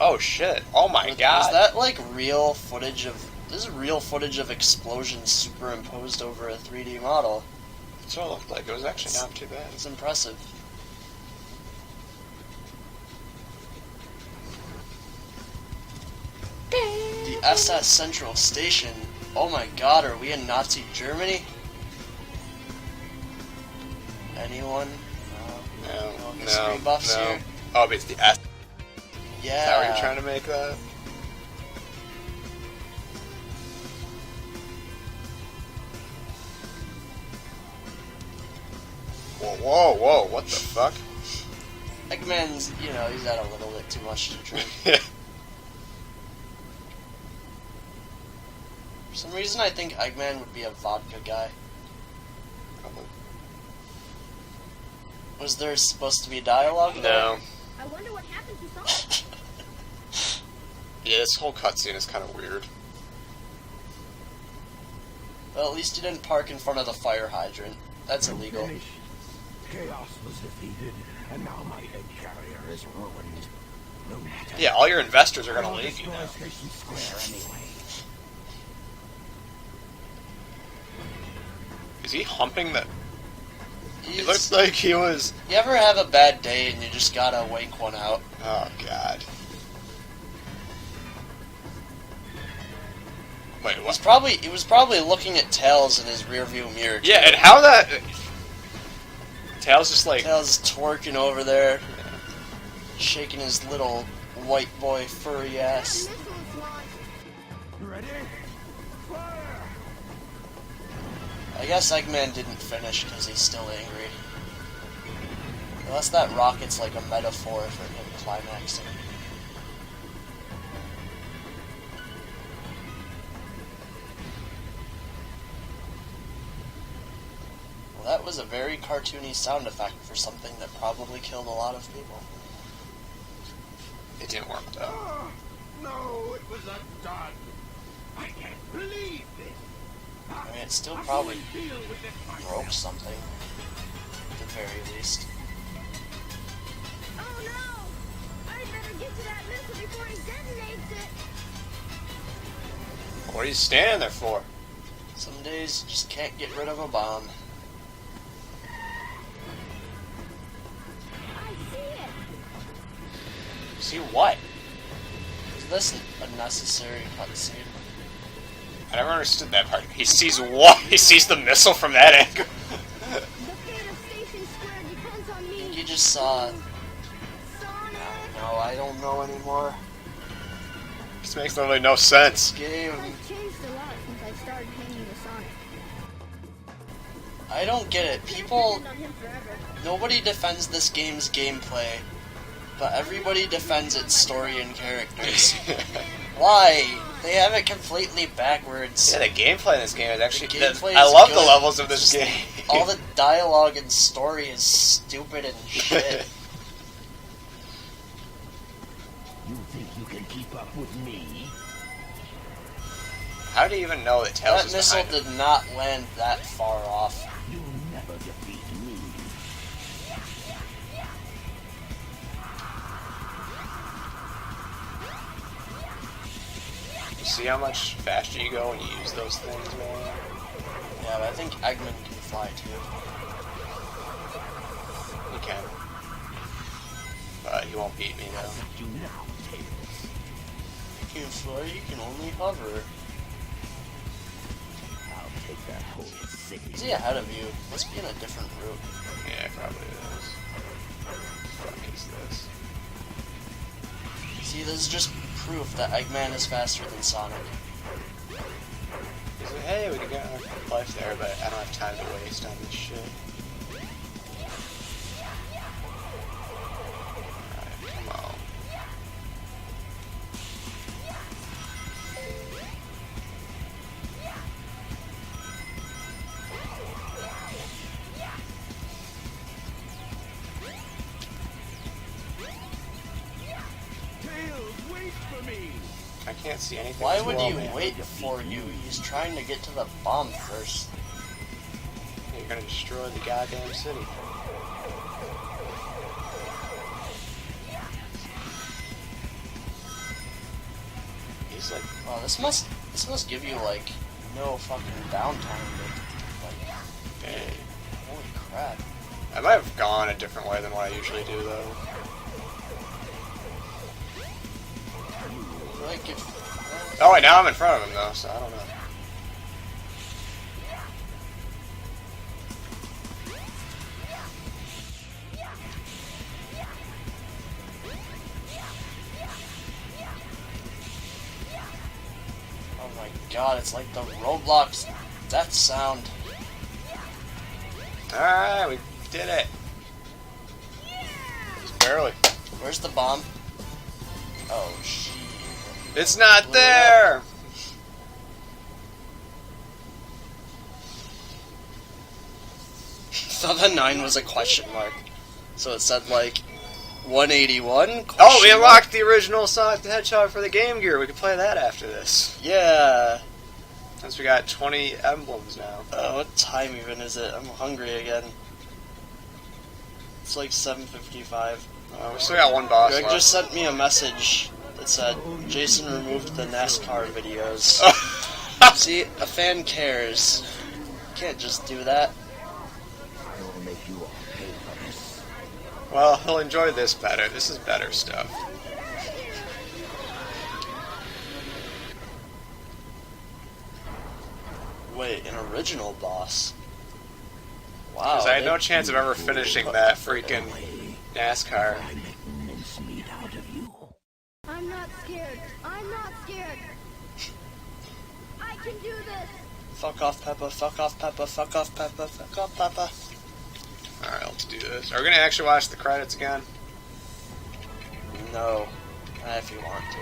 Oh shit. Oh my god. Is that like real footage of... This is real footage of explosions superimposed over a 3D model. That's what it looked like. It was actually not too bad. It's impressive. The SS Central Station. Oh my god, are we in Nazi Germany? anyone? No, history buffs here? Oh, but it's the S. Yeah. Is that what you're trying to make that? Whoa, what the fuck? Eggman's, he's had a little bit too much to drink. For some reason, I think Eggman would be a vodka guy. Was there supposed to be dialogue? No. I wonder what happened to Sonic. Yeah, this whole cutscene is kind of weird. Well, at least you didn't park in front of the fire hydrant. That's illegal. Finished. Chaos was defeated, and now my egg carrier is ruined. No matter. Yeah, all your investors are gonna I'll leave you destroy now. Station Square anyway. Is he humping the... He He's- looks like he was... You ever have a bad day and you just gotta wake one out? Oh, God. Wait, what? He was probably looking at Tails in his rearview mirror. Too. Yeah, and how that... Tails just like... Tails is twerking over there, shaking his little white boy furry ass. Missile is launched. Ready? Fire! I guess Eggman didn't finish because he's still angry. Unless that rocket's like a metaphor for him climaxing. Well, that was a very cartoony sound effect for something that probably killed a lot of people. It didn't work, though. Oh, no, it was undone. I can't believe this. I mean, it still I'm probably going to deal with it broke myself. something, at the very least. Oh no! I better get to that missile before he detonates it. What are you standing there for? Some days you just can't get rid of a bomb. I see it. See what? Is this a necessary cutscene? I never understood that part. He sees what? He sees the missile from that angle? The fate of Station Square depends on I me. think you just saw it. Sonic. No, I don't know anymore. This makes literally no sense. Game. I've changed a lot since I started hanging with Sonic. I don't get it. People, Depended on him forever. nobody defends this game's gameplay, but everybody defends its story and characters. Why? They have it completely backwards. Yeah, the gameplay in this game is actually... The gameplay I is love the good. levels of this Just game. All the dialogue and story is stupid and shit. You think you can keep up with me? How do you even know that Tails That is missile behind him? did not land that far off. You'll never defeat me. You see how much faster you go when you use those things, man? Yeah, but I think Eggman can fly too. You can. But he won't beat me, though. Let you now, Tails. You can fly, you can only hover. I'll take that whole city. Is he ahead of you? Must be in a different route. Yeah, it probably is. What is this? See, this is just proof that Eggman is faster than Sonic. He's like, hey, we can get our life there, but I don't have time to waste on this shit. Alright, come on. Tails, wait for me. I can't see anything. Why as would well, you man. wait for you? He's trying to get to the bomb first. You're gonna destroy the goddamn city. He's like, Wow, this must give you like no fucking downtime to like. dang. Holy crap! I might have gone a different way than what I usually do, though. Like if Oh, wait, now I'm in front of him, though, so I don't know. my god, it's like the Roblox death sound. Alright, we did it. Just barely. Where's the bomb? Oh, shit. It's not there! I thought the 9 was a question mark. So it said like 181? Oh, we unlocked the original Sonic the Hedgehog for the Game Gear. We can play that after this. Yeah. Since we got 20 emblems now. What time even is it? I'm hungry again. It's like 7:55. We still got one boss Greg left. just sent me a message that said, Jason removed the NASCAR videos. See, a fan cares. Can't just do that. I will make you all pay for this. Well, he'll enjoy this better. This is better stuff. Wait, an original boss? Wow. Because I had they- no chance of ever finishing that freaking NASCAR. I make mincemeat out of you. I'm not scared. I'm not scared. I can do this. Fuck off, Peppa, fuck off, Peppa, fuck off, Peppa, fuck off, Peppa. Alright, let's do this. Are we going to actually watch the credits again? No. If you want to.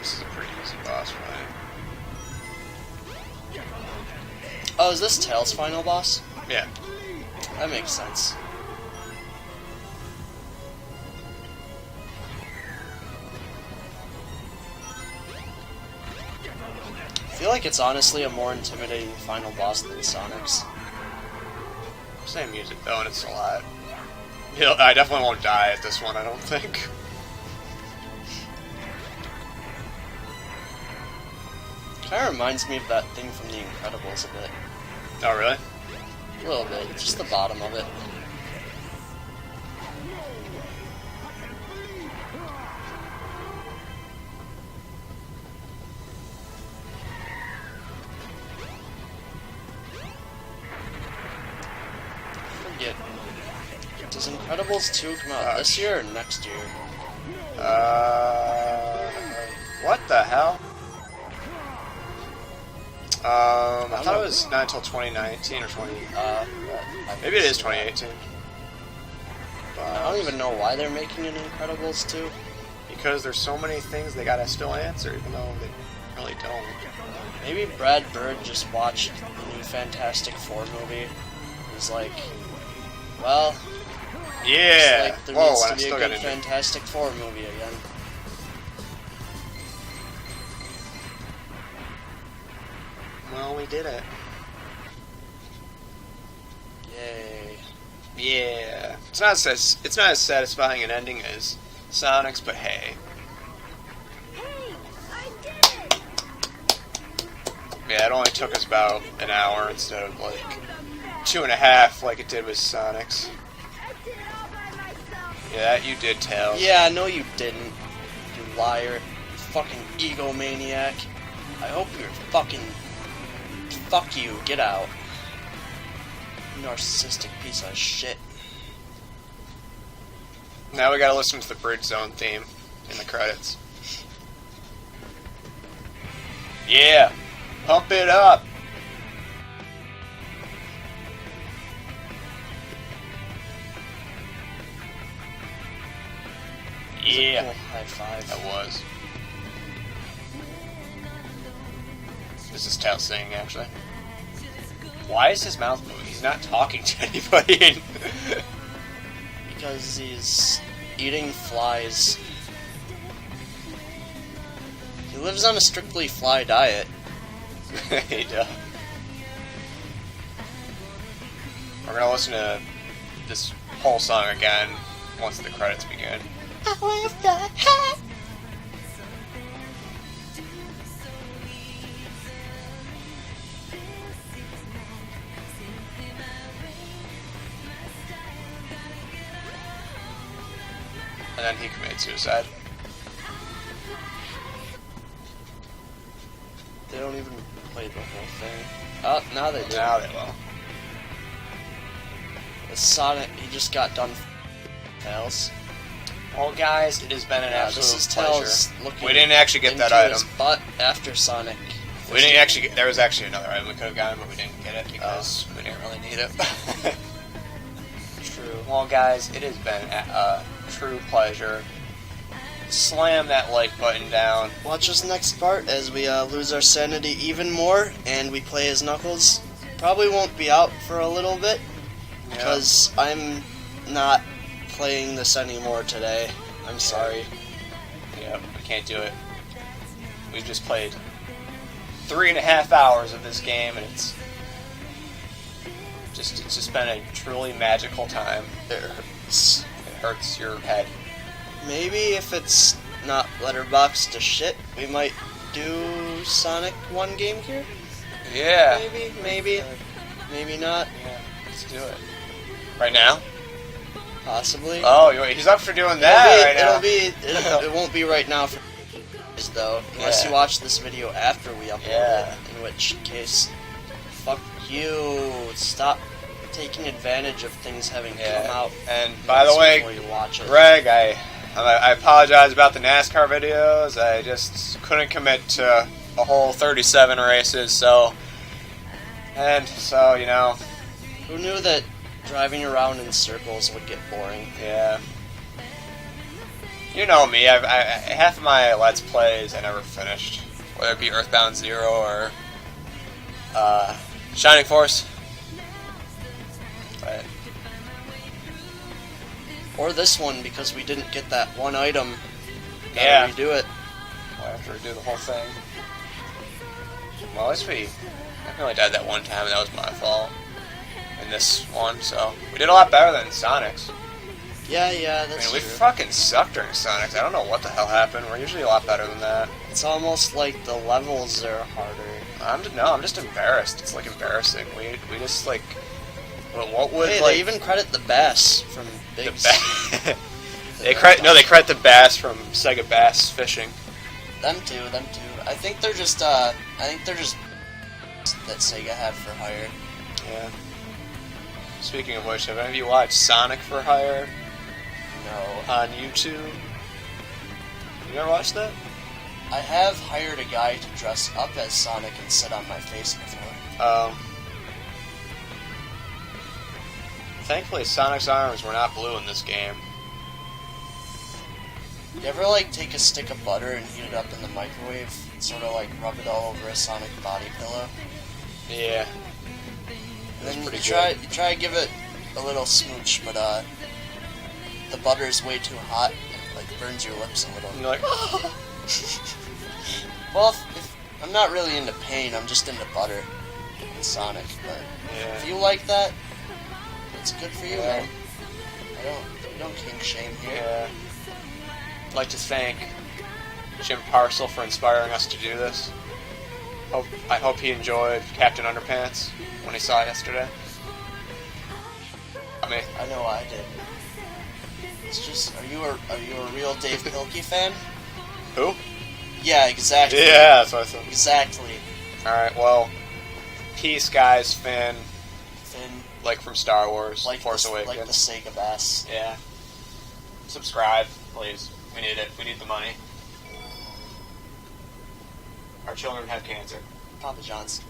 This is a pretty easy boss fight. Oh, is this Tails' final boss? Yeah. That makes sense. I feel like it's honestly a more intimidating final boss than Sonic's. Same music though, and it's a lot. I definitely won't die at this one, I don't think. Kinda reminds me of that thing from The Incredibles a bit. Oh, really? A little bit, just the bottom of it. Forget. Does Incredibles 2 come out this year or next year? What the hell? I thought it was not until 2019 or 20. Maybe it is 2018. I don't even know why they're making an Incredibles 2. Because there's so many things they gotta still answer, even though they really don't. Maybe Brad Bird just watched the new Fantastic Four movie. He's like, well, Yeah! it's like there Whoa, needs and to I be a still good got into Fantastic Four movie again. Well, we did it. Yay. Yeah. It's not as satisfying an ending as Sonic's, but hey. Hey, I did it. Yeah, it only took us about an hour instead of like 2.5 like it did with Sonic's. I did it all by myself. Yeah, that you did, Tails. Yeah, no you didn't. You liar. You fucking egomaniac. I hope you're fucking... Fuck you. Get out. Narcissistic piece of shit. Now we gotta listen to the Bridge Zone theme in the credits. Yeah! Pump it up! Yeah! Cool high five. That was. This is Tails singing, actually. Why is his mouth moving? He's not talking to anybody. Because he's eating flies. He lives on a strictly fly diet. He does. We're gonna listen to this whole song again once the credits begin. And then he committed suicide. They don't even play the whole thing. Oh, now they do. Now they will. The Sonic, he just got done Tails. Well, guys, it has been an absolute this is pleasure. Tails looking We didn't actually get that into item. his butt after Sonic. We didn't actually get. There was actually another item we could have gotten, but we didn't get it because we didn't really need it. True. Well, guys, it has been a true pleasure. Slam that like button down. Watch this next part as we lose our sanity even more, and we play as Knuckles. Probably won't be out for a little bit because I'm not playing this anymore today. I'm sorry. Yep, I can't do it. We've just played 3.5 hours of this game, and it's just been a truly magical time. It hurts. It hurts your head. Maybe if it's not letterboxed to shit, we might do Sonic 1 game here? Yeah. Maybe not. Yeah, let's do it. Right now? Possibly. Oh, he's up for doing that right now. It won't be right now for though, unless you watch this video after we upload it, in which case, fuck you. Stop taking advantage of things having come out. And by the way, before you watch it. Greg, I apologize about the NASCAR videos. I just couldn't commit to a whole 37 races, so you know. Who knew that driving around in circles would get boring? Yeah. You know me, half of my Let's Plays I never finished. Whether it be Earthbound Zero or Shining Force. But or this one, because we didn't get that one item. Yeah. Gotta redo it. we'll have to redo the whole thing. Well, at least I only died that one time and that was my fault. In this one, so we did a lot better than Sonic's. Yeah, that's I mean, we true. fucking sucked during Sonic's. I don't know what the hell happened. We're usually a lot better than that. It's almost like the levels are harder. I'm just embarrassed. It's like embarrassing. We just like, what would Hey, like they even credit the bass from the Big. they credit the bass from Sega Bass Fishing. Them too. I think they're just that Sega had for hire. Yeah. Speaking of which, have any of you watched Sonic for Hire No. on YouTube? You ever watched that? I have hired a guy to dress up as Sonic and sit on my face before. Thankfully, Sonic's arms were not blue in this game. You ever like take a stick of butter and heat it up in the microwave, and sort of like rub it all over a Sonic body pillow? Yeah. And then pretty you try to give it a little smooch, but the butter is way too hot. It like burns your lips a little. And you're like, oh. Well, if I'm not really into pain, I'm just into butter and Sonic. But if you like that, it's good for you, man. We don't kink shame here. Yeah. I'd like to thank Jim Parcel for inspiring us to do this. I hope he enjoyed Captain Underpants when he saw it yesterday. I know I did. It's just, are you a real Dave Pilkey fan? Who? Yeah, exactly. Yeah, that's what I thought. Exactly. Alright, well, peace, guys, Finn. Finn. Like from Star Wars, Like Force the, Awakens. Like the Sega Bass. Yeah. Subscribe, please. We need it. We need the money. Our children have cancer. Papa John's.